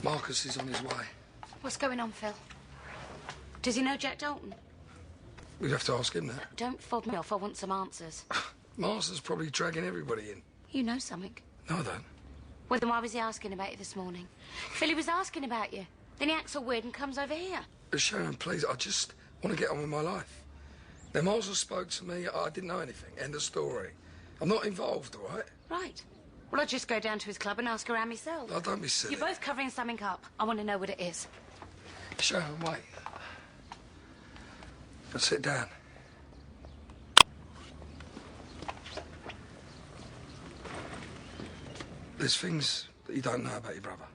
Marcus is on his way. What's going on, Phil? Does he know Jack Dalton? We'd have to ask him that. Don't fob me off, I want some answers. Master's probably dragging everybody in. You know something. No, I don't. Well, then why was he asking about you this morning? Phil, he was asking about you. Then he acts all weird and comes over here. Sharon, please, I just want to get on with my life. Now, Miles spoke to me, I didn't know anything. End of story. I'm not involved, all right? Right. Well, I'll just go down to his club and ask around myself. Oh, don't be silly. You're both covering something up. I want to know what it is. Sharon, wait. Let's sit down. There's things that you don't know about your brother.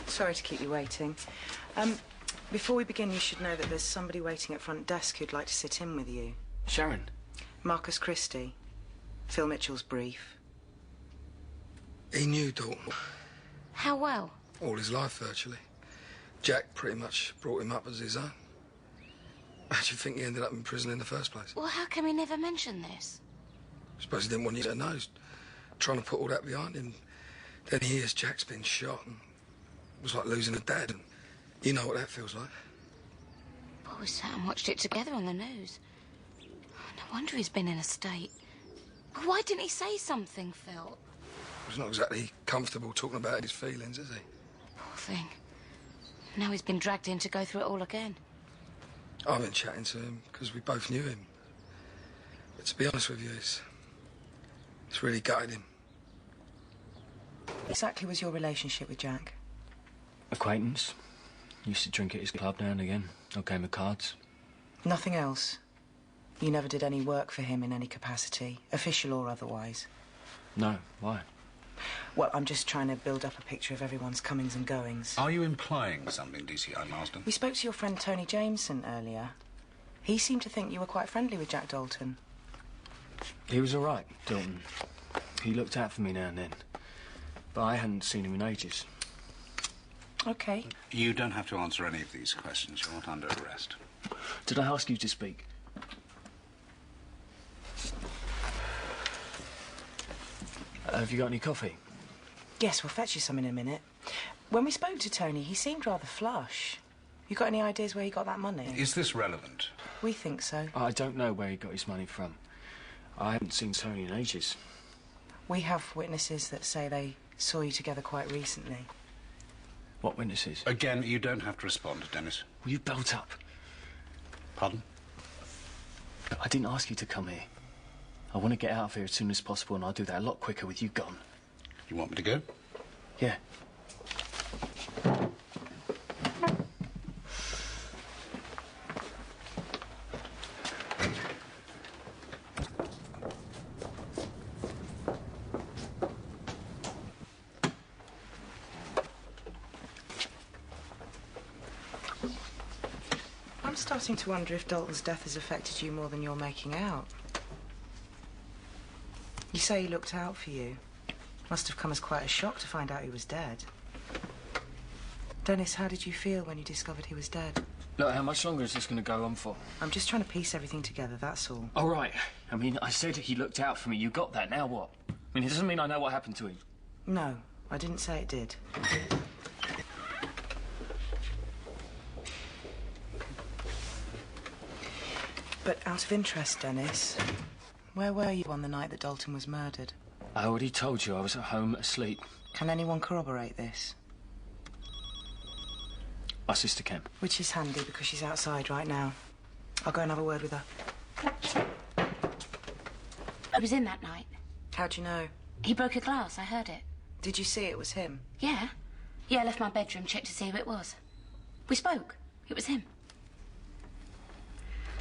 Sorry to keep you waiting. Before we begin, you should know that there's somebody waiting at front desk who'd like to sit in with you. Sharon? Marcus Christie. Phil Mitchell's brief. He knew Dalton. How well? All his life, virtually. Jack pretty much brought him up as his own. How do you think he ended up in prison in the first place? Well, how come he never mentioned this? I suppose he didn't want you to know. He's trying to put all that behind him. Then he hears Jack's been shot, and it was like losing a dad, and you know what that feels like. Well, we sat and watched it together on the news. No wonder he's been in a state. Why didn't he say something, Phil? He's not exactly comfortable talking about his feelings, is he? Poor thing. Now he's been dragged in to go through it all again. I've been chatting to him because we both knew him. But to be honest with you, it's really gutted him. Exactly was your relationship with Jack? Acquaintance. Used to drink at his club now and again. No game of cards. Nothing else? You never did any work for him in any capacity, official or otherwise? No, why? Well, I'm just trying to build up a picture of everyone's comings and goings. Are you implying something, DCI Marsden? We spoke to your friend Tony Jameson earlier. He seemed to think you were quite friendly with Jack Dalton. He was all right, Dalton. He looked out for me now and then. But I hadn't seen him in ages. OK. You don't have to answer any of these questions. You're not under arrest. Did I ask you to speak? Have you got any coffee? Yes, we'll fetch you some in a minute. When we spoke to Tony, he seemed rather flush. You got any ideas where he got that money? Is this relevant? We think so. I don't know where he got his money from. I haven't seen Tony in ages. We have witnesses that say they saw you together quite recently. What witnesses? Again, you don't have to respond, Dennis. Will you belt up? Pardon? I didn't ask you to come here. I want to get out of here as soon as possible, and I'll do that a lot quicker with you gone. You want me to go? Yeah. I'm starting to wonder if Dalton's death has affected you more than you're making out. You say he looked out for you. Must have come as quite a shock to find out he was dead. Dennis, how did you feel when you discovered he was dead? Look, how much longer is this going to go on for? I'm just trying to piece everything together, that's all. All right. I mean, I said he looked out for me. You got that. Now what? I mean, it doesn't mean I know what happened to him. No, I didn't say it did. But out of interest, Dennis, where were you on the night that Dalton was murdered? I already told you I was at home asleep. Can anyone corroborate this? My sister can. Which is handy because she's outside right now. I'll go and have a word with her. I was in that night. How'd you know? He broke a glass, I heard it. Did you see it was him? Yeah. Yeah, I left my bedroom, checked to see who it was. We spoke. It was him.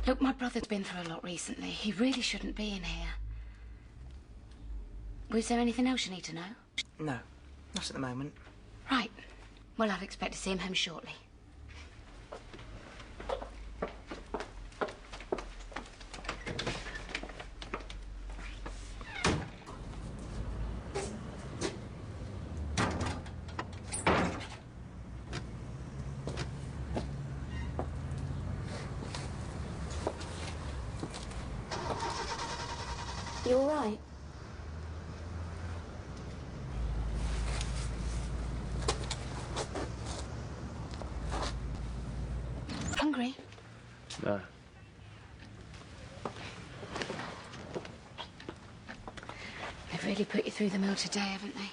Look, my brother's been through a lot recently. He really shouldn't be in here. Was there anything else you need to know? No, not at the moment. Right. Well, I'll expect to see him home shortly. You all right? No. They've really put you through the mill today, haven't they?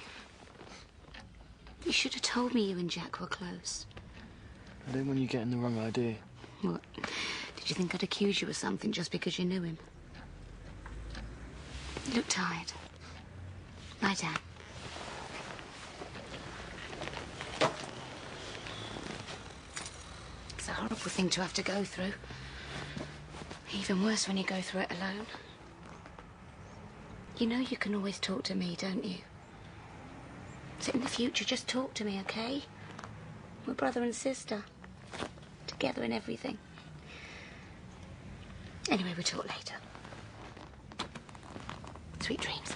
You should have told me you and Jack were close. I didn't want you getting the wrong idea. What? Did you think I'd accuse you of something just because you knew him? You look tired. Lie down. It's a horrible thing to have to go through. Even worse when you go through it alone. You know you can always talk to me, don't you? So in the future, just talk to me, okay? We're brother and sister. Together in everything. Anyway, we'll talk later. Sweet dreams.